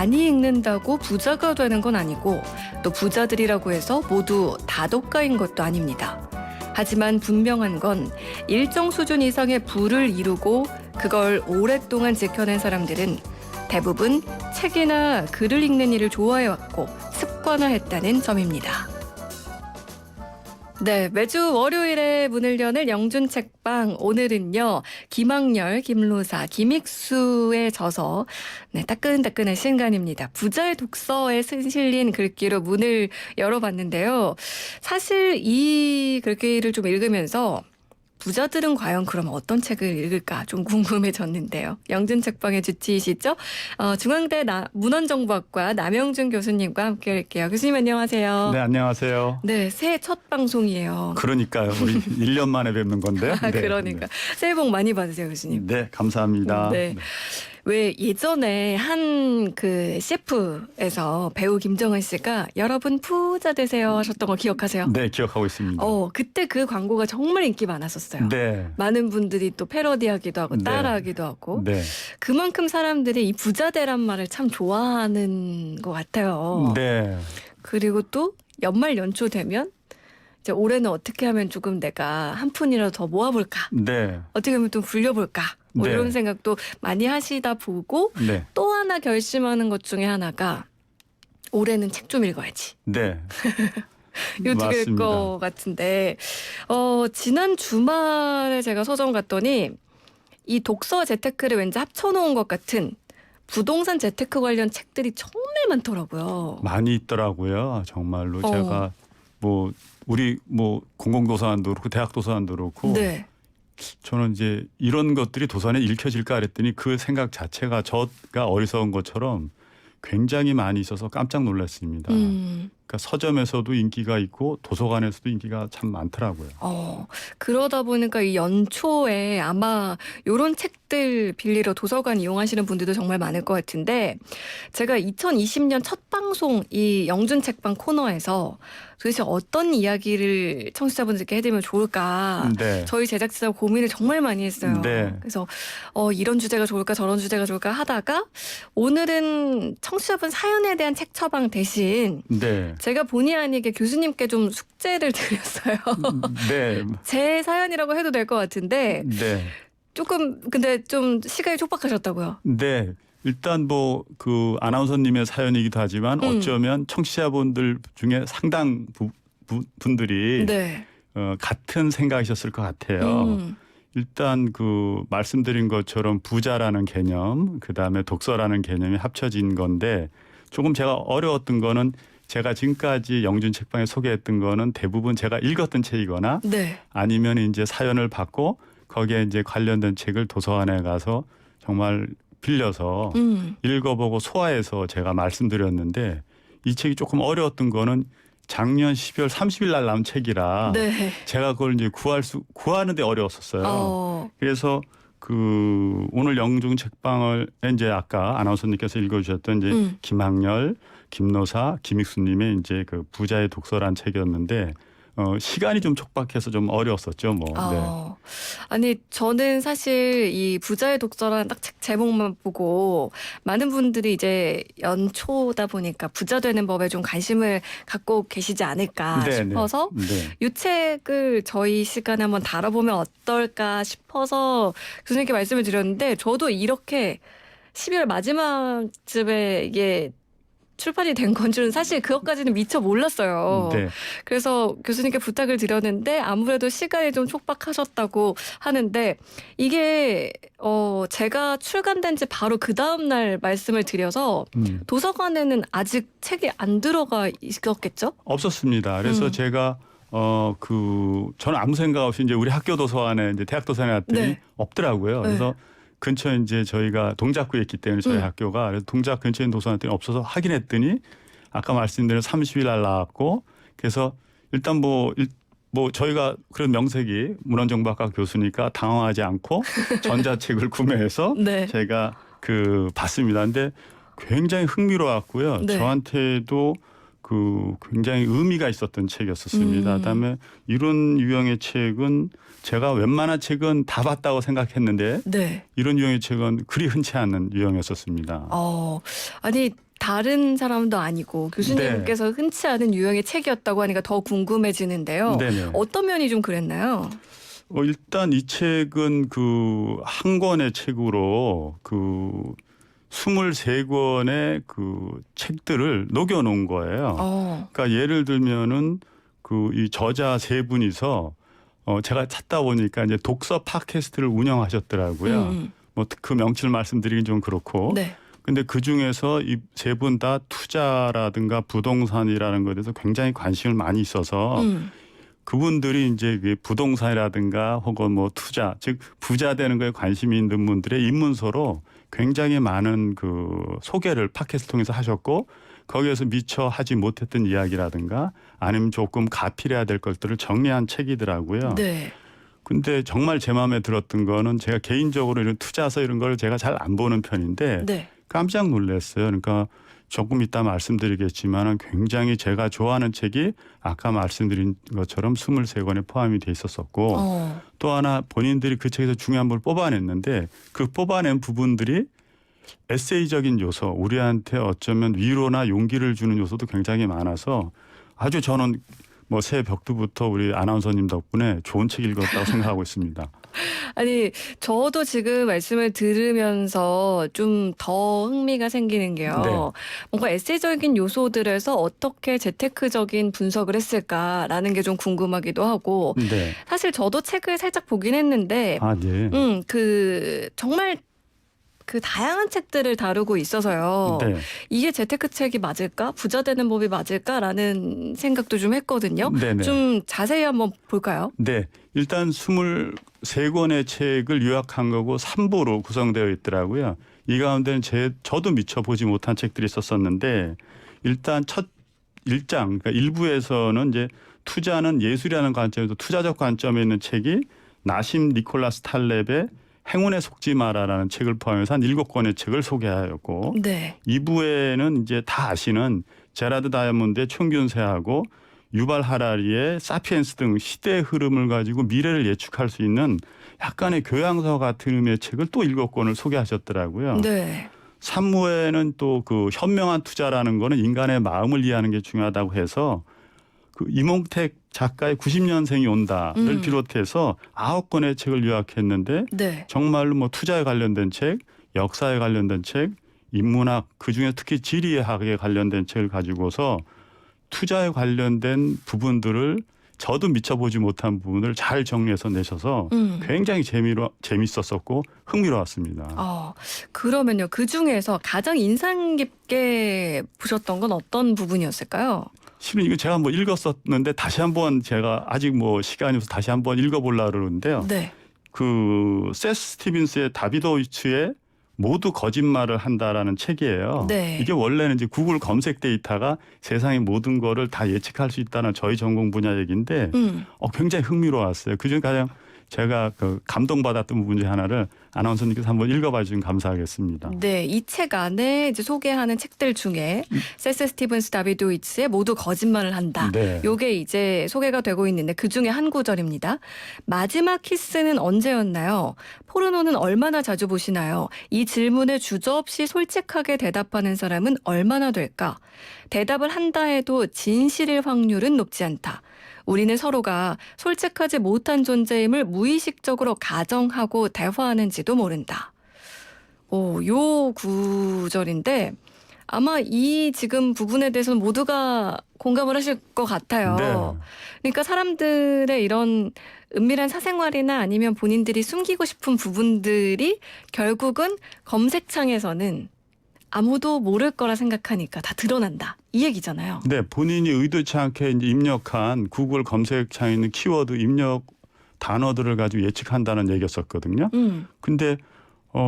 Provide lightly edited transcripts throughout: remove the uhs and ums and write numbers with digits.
많이 읽는다고 부자가 되는 건 아니고 또 부자들이라고 해서 모두 다독가인 것도 아닙니다. 하지만 분명한 건 일정 수준 이상의 부를 이루고 그걸 오랫동안 지켜낸 사람들은 대부분 책이나 글을 읽는 일을 좋아해왔고 습관화했다는 점입니다. 네, 매주 월요일에 문을 여는 영준 책방. 오늘은요, 김학렬, 김로사, 김익수의 저서, 네, 따끈따끈한 신간입니다. 부자의 독서에 실린 글귀로 문을 열어봤는데요. 사실 이 글귀를 좀 읽으면서 부자들은 과연 그럼 어떤 책을 읽을까 좀 궁금해졌는데요. 영준 책방의 주치이시죠? 중앙대 문헌정보학과 남영준 교수님과 함께 할게요. 교수님 안녕하세요. 네, 안녕하세요. 네, 새해 첫 방송이에요. 그러니까요. 우리 1년 만에 뵙는 건데요. 네, 그러니까. 새해 복 많이 받으세요, 교수님. 네, 감사합니다. 네. 왜 예전에 한 그 CF에서 배우 김정은 씨가 여러분 부자 되세요 하셨던 거 기억하세요? 네, 기억하고 있습니다. 그때 그 광고가 정말 인기 많았었어요. 네. 많은 분들이 또 패러디하기도 하고 네. 따라하기도 하고 네. 그만큼 사람들이 이 부자 되란 말을 참 좋아하는 것 같아요. 네. 그리고 또 연말 연초 되면 이제 올해는 어떻게 하면 조금 내가 한 푼이라도 더 모아볼까? 네. 어떻게 하면 좀 굴려볼까? 뭐 네. 이런 생각도 많이 하시다 보고 네. 또 하나 결심하는 것 중에 하나가 올해는 책 좀 읽어야지. 네. 요 두 개일 맞습니다. 것 같은데 지난 주말에 제가 서점 갔더니 이 독서와 재테크를 왠지 합쳐놓은 것 같은 부동산 재테크 관련 책들이 정말 많더라고요. 많이 있더라고요. 정말로 제가 뭐 우리 뭐 공공도서관도 그렇고 대학도서관도 그렇고 네. 저는 이제 이런 것들이 도서관에 읽혀질까 그랬더니 그 생각 자체가 저가 어리석은 것처럼 굉장히 많이 있어서 깜짝 놀랐습니다. 그러니까 서점에서도 인기가 있고 도서관에서도 인기가 참 많더라고요. 그러다 보니까 이 연초에 아마 이런 책들 빌리러 도서관 이용하시는 분들도 정말 많을 것 같은데 제가 2020년 첫 방송 이 영준 책방 코너에서 도대체 어떤 이야기를 청취자분들께 해드리면 좋을까 네. 저희 제작진하고 고민을 정말 많이 했어요. 네. 그래서 이런 주제가 좋을까 저런 주제가 좋을까 하다가 오늘은 청취자분 사연에 대한 책 처방 대신 네. 제가 본의 아니게 교수님께 좀 숙제를 드렸어요. 네. 제 사연이라고 해도 될 것 같은데 네. 조금 근데 좀 시간이 촉박하셨다고요. 네. 일단 뭐 그 아나운서님의 사연이기도 하지만 어쩌면 청취자분들 중에 상당 분들이 네. 같은 생각이셨을 것 같아요. 일단 그 말씀드린 것처럼 부자라는 개념, 그다음에 독서라는 개념이 합쳐진 건데 조금 제가 어려웠던 거는 제가 지금까지 영준 책방에 소개했던 거는 대부분 제가 읽었던 책이거나 네. 아니면 이제 사연을 받고 거기에 이제 관련된 책을 도서관에 가서 정말 빌려서 읽어보고 소화해서 제가 말씀드렸는데 이 책이 조금 어려웠던 거는 작년 12월 30일 날 나온 책이라 네. 제가 그걸 이제 구하는데 어려웠었어요. 그래서 그 오늘 영준 책방을 이제 아까 아나운서님께서 읽어주셨던 이제 김학렬, 김노사, 김익수님의 이제 그 부자의 독서란 책이었는데 시간이 좀 촉박해서 좀 어려웠었죠, 뭐. 네. 아니 저는 사실 이 부자의 독서라는 딱 책 제목만 보고 많은 분들이 이제 연초다 보니까 부자 되는 법에 좀 관심을 갖고 계시지 않을까 싶어서 이 책을 저희 시간에 한번 다뤄보면 어떨까 싶어서 교수님께 말씀을 드렸는데 저도 이렇게 12월 마지막쯤에 이게 출판이 된 건 줄은 사실 그것까지는 미처 몰랐어요. 네. 그래서 교수님께 부탁을 드렸는데 아무래도 시간이 좀 촉박하셨다고 하는데 이게 제가 출간된 지 바로 그 다음 날 말씀을 드려서 도서관에는 아직 책이 안 들어가 있었겠죠? 없었습니다. 그래서 제가 저는 아무 생각 없이 이제 우리 학교 도서관에 이제 대학 도서관에 갔더니 없더라고요. 그래서 근처에 이제 저희가 동작구에 있기 때문에 저희 학교가 그래서 동작 근처에 있는 도서관에 없어서 확인했더니 아까 말씀드린 30일 날 나왔고 그래서 일단 뭐 저희가 그런 명색이 문헌정보학과 교수니까 당황하지 않고 전자책을 구매해서 제가 그 봤습니다. 근데 굉장히 흥미로웠고요. 네. 저한테도 그 굉장히 의미가 있었던 책이었었습니다. 그다음에 이런 유형의 책은 제가 웬만한 책은 다 봤다고 생각했는데 이런 유형의 책은 그리 흔치 않은 유형이었었습니다. 아니 다른 사람도 아니고 교수님께서 흔치 않은 유형의 책이었다고 하니까 더 궁금해지는데요. 네네. 어떤 면이 좀 그랬나요? 일단 이 책은 그 한 권의 책으로 그 23권의 그 책들을 녹여 놓은 거예요. 그러니까 예를 들면은 그 이 저자 세 분이서 제가 찾다 보니까 이제 독서 팟캐스트를 운영하셨더라고요. 뭐 그 명칭을 말씀드리긴 좀 그렇고. 네. 근데 그 중에서 이 세 분 다 투자라든가 부동산이라는 것에 대해서 굉장히 관심을 많이 있어서 그분들이 이제 부동산이라든가 혹은 뭐 투자, 즉 부자 되는 거에 관심이 있는 분들의 입문서로 굉장히 많은 그 소개를 팟캐스트 통해서 하셨고 거기에서 미처 하지 못했던 이야기라든가 아니면 조금 가필해야 될 것들을 정리한 책이더라고요. 네. 근데 정말 제 마음에 들었던 거는 제가 개인적으로 이런 투자서 이런 걸 제가 잘 안 보는 편인데 네. 깜짝 놀랐어요. 그러니까 조금 이따 말씀드리겠지만 굉장히 제가 좋아하는 책이 아까 말씀드린 것처럼 23권에 포함이 돼 있었었고 또 하나 본인들이 그 책에서 중요한 걸 뽑아냈는데 그 뽑아낸 부분들이 에세이적인 요소, 우리한테 어쩌면 위로나 용기를 주는 요소도 굉장히 많아서 아주 저는 뭐 새 벽두부터 우리 아나운서님 덕분에 좋은 책 읽었다고 생각하고 있습니다. 아니 저도 지금 말씀을 들으면서 좀 더 흥미가 생기는 게요. 네. 뭔가 에세이적인 요소들에서 어떻게 재테크적인 분석을 했을까라는 게 좀 궁금하기도 하고 네. 사실 저도 책을 살짝 보긴 했는데 아, 네. 그 정말 그 다양한 책들을 다루고 있어서요. 네. 이게 재테크 책이 맞을까? 부자 되는 법이 맞을까라는 생각도 좀 했거든요. 네네. 좀 자세히 한번 볼까요? 네. 일단 23권의 책을 요약한 거고 3부로 구성되어 있더라고요. 이 가운데는 저도 미처 보지 못한 책들이 있었었는데 일단 첫 1장, 그러니까 1부에서는 이제 투자는 예술이라는 관점에서 투자적 관점에 있는 책이 나심 니콜라스 탈렙의 행운에 속지 마라라는 책을 포함해서 한 7권의 책을 소개하였고 네. 2부에는 이제 다 아시는 제라드 다이아몬드의 총균세하고 유발 하라리의 사피엔스 등 시대의 흐름을 가지고 미래를 예측할 수 있는 약간의 교양서 같은 의미의 책을 또 7권을 소개하셨더라고요. 네. 3부에는 또 그 현명한 투자라는 거는 인간의 마음을 이해하는 게 중요하다고 해서 그 이몽택 작가의 90년생이 온다를 비롯해서 9권의 책을 요약했는데 네. 정말로 뭐 투자에 관련된 책, 역사에 관련된 책, 인문학 그중에 특히 지리학에 관련된 책을 가지고서 투자에 관련된 부분들을 저도 미처 보지 못한 부분을 잘 정리해서 내셔서 굉장히 재밌었었고 흥미로웠습니다. 그러면요. 그중에서 가장 인상 깊게 보셨던 건 어떤 부분이었을까요? 실은 이거 제가 뭐 읽었었는데 다시 한번 제가 아직 뭐 시간이 없어서 다시 한번 읽어보려고 그러는데요. 네. 그 세스 스티븐스의 다비도이츠의 모두 거짓말을 한다라는 책이에요. 네. 이게 원래는 이제 구글 검색 데이터가 세상의 모든 거를 다 예측할 수 있다는 저희 전공 분야 얘기인데 굉장히 흥미로웠어요. 그중 가장 제가 그 감동받았던 부분 중 하나를 아나운서님께서 한번 읽어봐 주시면 감사하겠습니다. 네, 이 책 안에 이제 소개하는 책들 중에 세스 스티븐스 다비도이츠의 모두 거짓말을 한다. 네. 요게 이제 소개가 되고 있는데 그 중에 한 구절입니다. 마지막 키스는 언제였나요? 포르노는 얼마나 자주 보시나요? 이 질문에 주저없이 솔직하게 대답하는 사람은 얼마나 될까? 대답을 한다 해도 진실일 확률은 높지 않다. 우리는 서로가 솔직하지 못한 존재임을 무의식적으로 가정하고 대화하는지도 모른다. 요 구절인데 아마 이 지금 부분에 대해서는 모두가 공감을 하실 것 같아요. 네. 그러니까 사람들의 이런 은밀한 사생활이나 아니면 본인들이 숨기고 싶은 부분들이 결국은 검색창에서는 아무도 모를 거라 생각하니까 다 드러난다. 이 얘기잖아요. 네, 본인이 의도치 않게 이제 입력한 구글 검색창에 있는 키워드 입력 단어들을 가지고 예측한다는 얘기였었거든요. 근데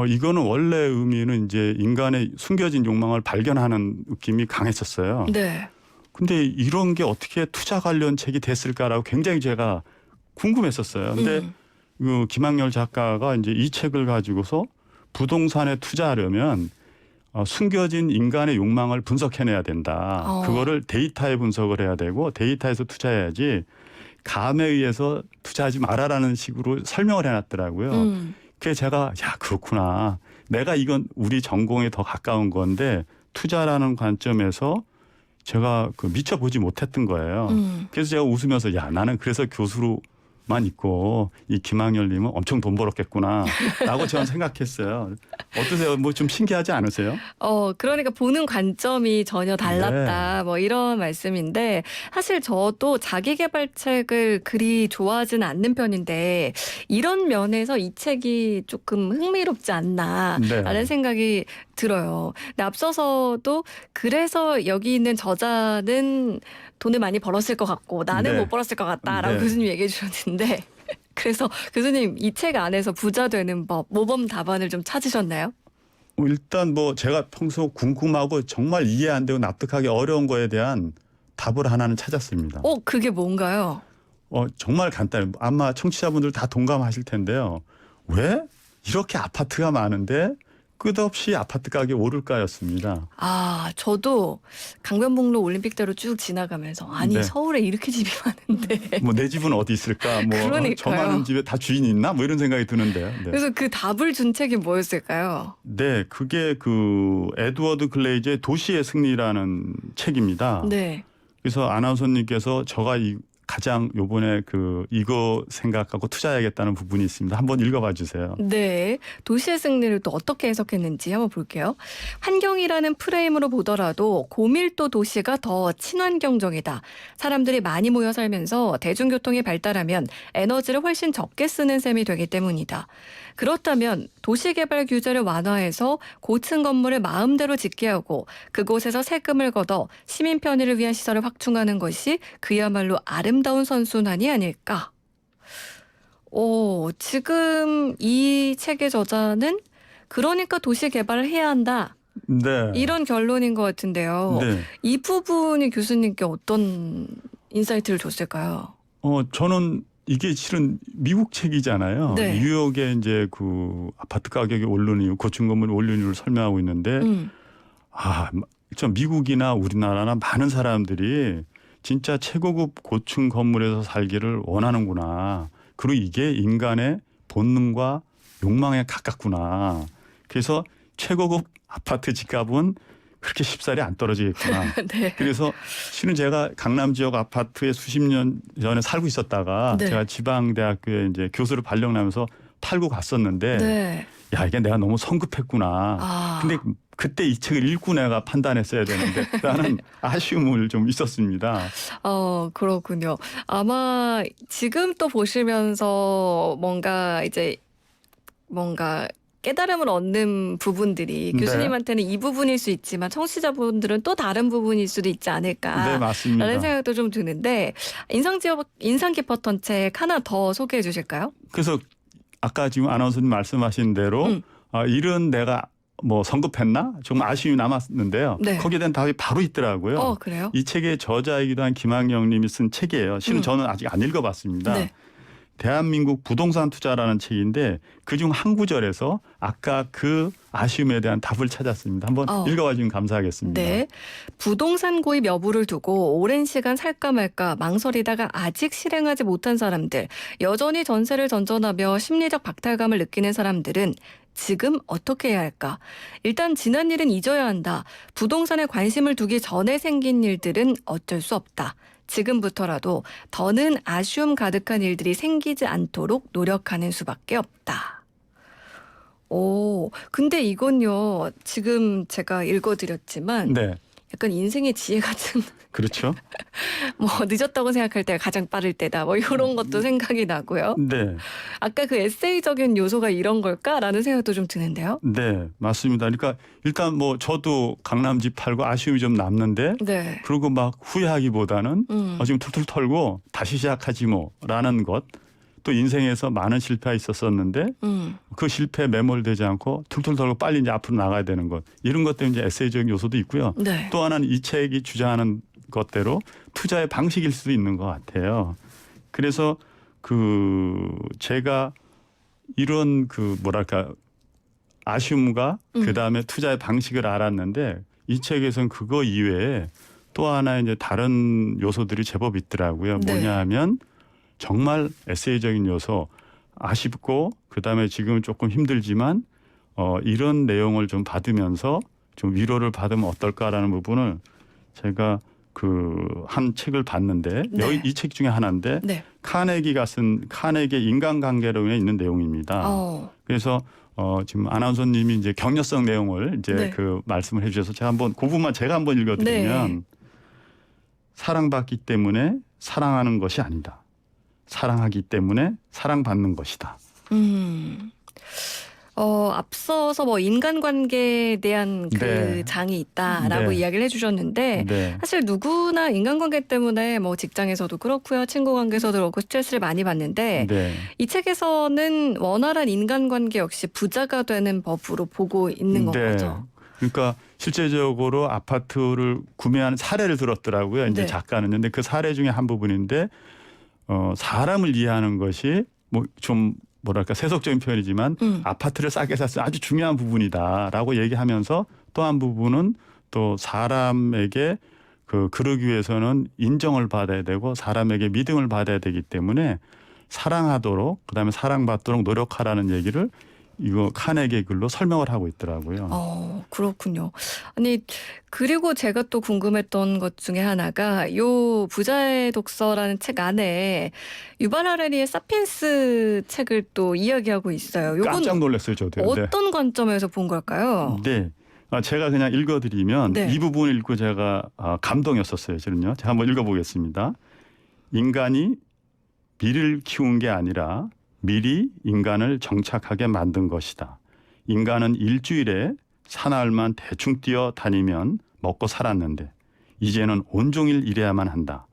이거는 원래 의미는 이제 인간의 숨겨진 욕망을 발견하는 느낌이 강했었어요. 네. 근데 이런 게 어떻게 투자 관련 책이 됐을까라고 굉장히 제가 궁금했었어요. 근데 그 김학렬 작가가 이제 이 책을 가지고서 부동산에 투자하려면 숨겨진 인간의 욕망을 분석해내야 된다. 그거를 데이터에 분석을 해야 되고 데이터에서 투자해야지 감에 의해서 투자하지 말아라는 식으로 설명을 해놨더라고요. 그래서 제가 그렇구나. 내가 이건 우리 전공에 더 가까운 건데 투자라는 관점에서 제가 그 미쳐보지 못했던 거예요. 그래서 제가 웃으면서 야 나는 그래서 교수로만 있고 이 김학열님은 엄청 돈 벌었겠구나라고 저는 생각했어요. 어떠세요? 뭐 좀 신기하지 않으세요? 그러니까 보는 관점이 전혀 달랐다. 뭐 이런 말씀인데 사실 저도 자기계발책을 그리 좋아하지는 않는 편인데 이런 면에서 이 책이 조금 흥미롭지 않나라는 네. 생각이 들어요. 근데 앞서서도 그래서 여기 있는 저자는 돈을 많이 벌었을 것 같고 나는 네. 못 벌었을 것 같다라고 네. 교수님 얘기해 주셨는데 그래서 교수님 이 책 안에서 부자 되는 법, 모범 답안을 좀 찾으셨나요? 일단 뭐 제가 평소 궁금하고 정말 이해 안 되고 납득하기 어려운 거에 대한 답을 하나는 찾았습니다. 그게 뭔가요? 정말 간단해요. 아마 청취자분들 다 동감하실 텐데요. 왜 이렇게 아파트가 많은데 끝없이 아파트 가격이 오를까였습니다. 저도 강변북로 올림픽대로 쭉 지나가면서 아니 네. 서울에 이렇게 집이 많은데 뭐 내 집은 어디 있을까? 뭐 그러니까요. 저 많은 집에 다 주인이 있나? 뭐 이런 생각이 드는데요. 네. 그래서 그 답을 준 책이 뭐였을까요? 네, 그게 그 에드워드 글레이즈의 도시의 승리라는 책입니다. 네. 그래서 아나운서님께서 저가 가장 요번에 이거 생각하고 투자해야겠다는 부분이 있습니다. 한번 읽어봐 주세요. 네. 도시의 승리를 또 어떻게 해석했는지 한번 볼게요. 환경이라는 프레임으로 보더라도 고밀도 도시가 더 친환경적이다. 사람들이 많이 모여 살면서 대중교통이 발달하면 에너지를 훨씬 적게 쓰는 셈이 되기 때문이다. 그렇다면 도시개발 규제를 완화해서 고층 건물을 마음대로 짓게 하고 그곳에서 세금을 걷어 시민 편의를 위한 시설을 확충하는 것이 그야말로 아름다운 선순환이 아닐까. 지금 이 책의 저자는 그러니까 도시 개발을 해야 한다. 네. 이런 결론인 것 같은데요. 네. 이 부분이 교수님께 어떤 인사이트를 줬을까요? 저는 이게 실은 미국 책이잖아요. 네. 뉴욕에 이제 그 아파트 가격이 오르는 이유, 고층 건물 오르는 이유를 설명하고 있는데 저 미국이나 우리나라나 많은 사람들이 진짜 최고급 고층 건물에서 살기를 원하는구나. 그리고 이게 인간의 본능과 욕망에 가깝구나. 그래서 최고급 아파트 집값은 그렇게 쉽사리 안 떨어지겠구나. 네. 그래서 실은 제가 강남 지역 아파트에 수십 년 전에 살고 있었다가 네. 제가 지방대학교에 이제 교수로 발령나면서 팔고 갔었는데 네. 야 이게 내가 너무 성급했구나. 근데 그때 이 책을 읽고 내가 판단했어야 되는데 라는 아쉬움을 좀 있었습니다. 그렇군요. 아마 지금 또 보시면서 뭔가 깨달음을 얻는 부분들이 네. 교수님한테는 이 부분일 수 있지만 청취자분들은 또 다른 부분일 수도 있지 않을까. 네, 맞습니다. 라는 생각도 좀 드는데 인상 깊었던 책 하나 더 소개해 주실까요? 그래서 아까 지금 아나운서님 말씀하신 대로 이런 내가 뭐 성급했나? 정말 아쉬움이 남았는데요. 네. 거기에 대한 답이 바로 있더라고요. 그래요? 이 책의 저자이기도 한 김학영 님이 쓴 책이에요. 실은 저는 아직 안 읽어봤습니다. 네. 대한민국 부동산 투자라는 책인데 그중 한 구절에서 아까 그 아쉬움에 대한 답을 찾았습니다. 한번 읽어봐 주시면 감사하겠습니다. 네. 부동산 구입 여부를 두고 오랜 시간 살까 말까 망설이다가 아직 실행하지 못한 사람들, 여전히 전세를 전전하며 심리적 박탈감을 느끼는 사람들은 지금 어떻게 해야 할까? 일단 지난 일은 잊어야 한다. 부동산에 관심을 두기 전에 생긴 일들은 어쩔 수 없다. 지금부터라도 더는 아쉬움 가득한 일들이 생기지 않도록 노력하는 수밖에 없다. 근데 이건요. 지금 제가 읽어드렸지만 네. 약간 인생의 지혜 같은 그렇죠. 뭐 늦었다고 생각할 때가 가장 빠를 때다. 뭐 이런 것도 생각이 나고요. 네. 아까 그 에세이적인 요소가 이런 걸까라는 생각도 좀 드는데요. 네, 맞습니다. 그러니까 일단 뭐 저도 강남 집 팔고 아쉬움이 좀 남는데 네. 그리고 막 후회하기보다는 지금 툴툴 털고 다시 시작하지 뭐라는 것. 또 인생에서 많은 실패가 있었었는데 그 실패에 매몰되지 않고 툴툴 털고 빨리 이제 앞으로 나가야 되는 것. 이런 것 때문에 이제 에세이적인 요소도 있고요. 네. 또 하나는 이 책이 주장하는 것대로 투자의 방식일 수도 있는 것 같아요. 그래서 제가 이런 아쉬움과 그다음에 투자의 방식을 알았는데 이 책에서는 그거 이외에 또 하나 이제 다른 요소들이 제법 있더라고요. 네. 뭐냐 하면 정말 에세이적인 요소 아쉽고 그다음에 지금 조금 힘들지만 이런 내용을 좀 받으면서 좀 위로를 받으면 어떨까라는 부분을 제가 그 한 책을 봤는데 네. 이 책 중에 하나인데 네. 카네기가 쓴 카네기의 인간관계론에 있는 내용입니다. 그래서 지금 아나운서님이 이제 격려성 내용을 이제 네. 그 말씀을 해주셔서 제가 한번 그 부분만 제가 한번 읽어드리면 네. 사랑받기 때문에 사랑하는 것이 아니다. 사랑하기 때문에 사랑받는 것이다. 앞서서 뭐 인간관계에 대한 그 네. 장이 있다라고 네. 이야기를 해주셨는데 네. 사실 누구나 인간관계 때문에 뭐 직장에서도 그렇고요, 친구 관계에서도 그렇고 스트레스를 많이 받는데 네. 이 책에서는 원활한 인간관계 역시 부자가 되는 법으로 보고 있는 건 거죠. 그러니까 실제적으로 아파트를 구매하는 사례를 들었더라고요. 이제 네. 작가는. 근데 그 사례 중에 한 부분인데 사람을 이해하는 것이 뭐 좀 뭐랄까 세속적인 표현이지만 아파트를 싸게 샀을 아주 중요한 부분이다라고 얘기하면서 또 한 부분은 또 사람에게 그러기 위해서는 인정을 받아야 되고 사람에게 믿음을 받아야 되기 때문에 사랑하도록 그다음에 사랑받도록 노력하라는 얘기를 이거 카네기의 글로 설명을 하고 있더라고요. 그렇군요. 아니 그리고 제가 또 궁금했던 것 중에 하나가 요 부자의 독서라는 책 안에 유발 하라리의 사피엔스 책을 또 이야기하고 있어요. 요건 깜짝 놀랐어요, 저도. 어떤 관점에서 본 걸까요? 네. 제가 그냥 읽어드리면 네. 이 부분을 읽고 제가 감동이었었어요. 저는요. 제가 한번 읽어보겠습니다. 인간이 미를 키운 게 아니라 밀이 인간을 정착하게 만든 것이다. 인간은 일주일에 사나흘만 대충 뛰어 다니면 먹고 살았는데 이제는 온종일 일해야만 한다.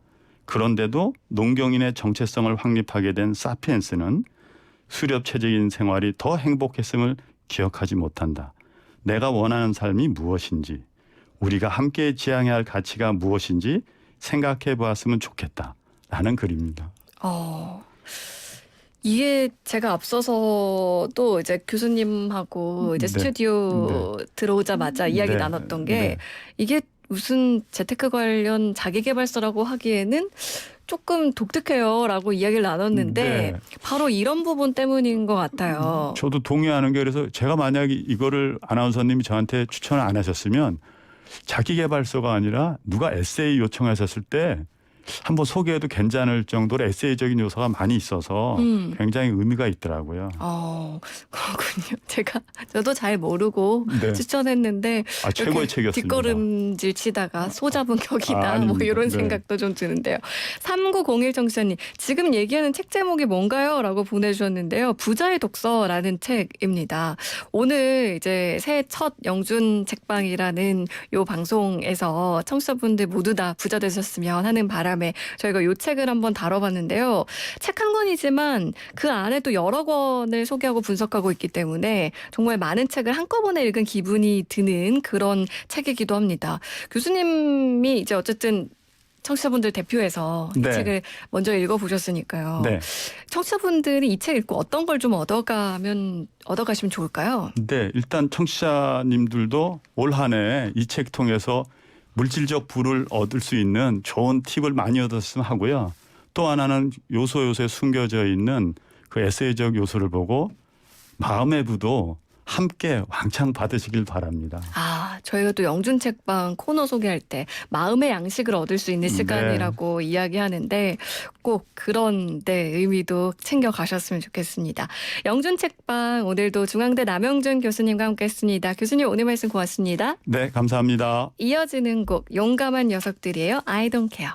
그런데도 농경인의 정체성을 확립하게 된 사피엔스는 수렵체적인 생활이 더 행복했음을 기억하지 못한다. 내가 원하는 삶이 무엇인지, 우리가 함께 지향해야 할 가치가 무엇인지 생각해 보았으면 좋겠다. 라는 글입니다. 이게 제가 앞서서도 이제 교수님하고 이제 네. 스튜디오 들어오자마자 이야기 네. 나눴던 게 네. 이게 무슨 재테크 관련 자기계발서라고 하기에는 조금 독특해요라고 이야기를 나눴는데 네. 바로 이런 부분 때문인 것 같아요. 저도 동의하는 게 그래서 제가 만약에 이거를 아나운서님이 저한테 추천을 안 하셨으면 자기계발서가 아니라 누가 에세이 요청하셨을 때 한번 소개해도 괜찮을 정도로 에세이적인 요소가 많이 있어서 굉장히 의미가 있더라고요. 그렇군요. 저도 잘 모르고 네. 추천했는데 최고의 책이었습니다. 뒷걸음질 치다가 소잡은 격이다. 뭐 아닙니다. 이런 네. 생각도 좀 드는데요. 3901 청취자님, 지금 얘기하는 책 제목이 뭔가요? 라고 보내주셨는데요. 부자의 독서라는 책입니다. 오늘 이제 새해 첫 영준 책방이라는 요 방송에서 청취자분들 모두 다 부자 되셨으면 하는 바람에 저희가 이 책을 한번 다뤄봤는데요. 책 한 권이지만 그 안에 또 여러 권을 소개하고 분석하고 있기 때문에 정말 많은 책을 한꺼번에 읽은 기분이 드는 그런 책이기도 합니다. 교수님이 이제 어쨌든 청취자분들 대표해서 이 네. 책을 먼저 읽어보셨으니까요. 네. 청취자분들이 이 책 읽고 어떤 걸 좀 얻어가시면 좋을까요? 네. 일단 청취자님들도 올 한 해 이 책 통해서 물질적 부를 얻을 수 있는 좋은 팁을 많이 얻었으면 하고요. 또 하나는 요소요소에 숨겨져 있는 그 에세이적 요소를 보고 마음의 부도 함께 왕창 받으시길 바랍니다. 저희가 또 영준 책방 코너 소개할 때 마음의 양식을 얻을 수 있는 시간이라고 이야기하는데 꼭 그런 의미도 챙겨가셨으면 좋겠습니다. 영준 책방 오늘도 중앙대 남영준 교수님과 함께했습니다. 교수님 오늘 말씀 고맙습니다. 네, 감사합니다. 이어지는 곡 용감한 녀석들이에요. I don't care.